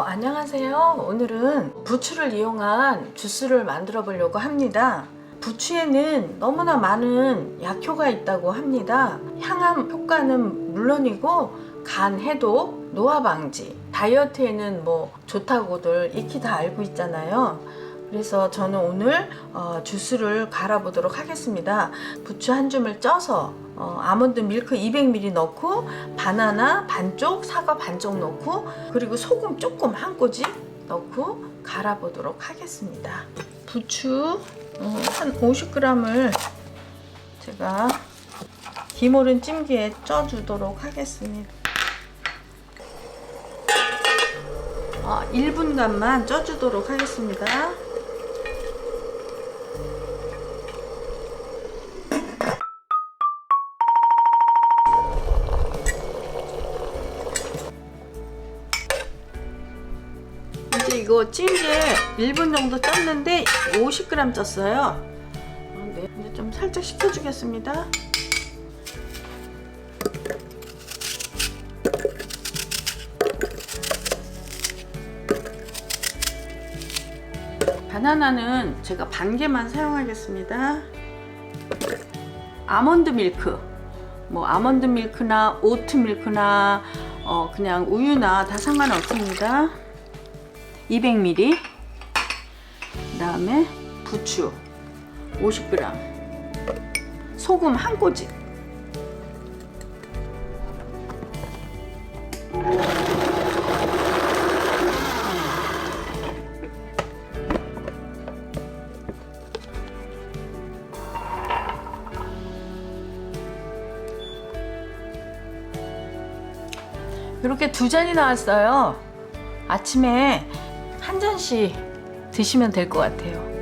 안녕하세요. 오늘은 부추를 이용한 주스를 만들어 보려고 합니다. 부추에는 너무나 많은 약효가 있다고 합니다. 향암 효과는 물론이고 간 해독, 노화 방지, 다이어트에는 좋다고들 익히 다 알고 있잖아요. 그래서 저는 오늘 주스를 갈아 보도록 하겠습니다. 부추 한 줌을 쪄서 아몬드 밀크 200ml 넣고 바나나 반쪽, 사과 반쪽 넣고 그리고 소금 조금 한 꼬집 넣고 갈아 보도록 하겠습니다. 부추 한 50g을 제가 기모른 찜기에 쪄 주도록 하겠습니다. 1분간만 쪄 주도록 하겠습니다. 이제 이거 찜기에 1분 정도 쪘는데 50g 쪘어요. 네, 이제 좀 살짝 식혀주겠습니다. 바나나는 제가 반 개만 사용하겠습니다. 아몬드 밀크, 아몬드 밀크나 오트 밀크나 그냥 우유나 다 상관없습니다. 200ml, 그 다음에 부추 50g, 소금 한 꼬집, 이렇게 2잔이 나왔어요. 아침에 한 잔씩 드시면 될 것 같아요.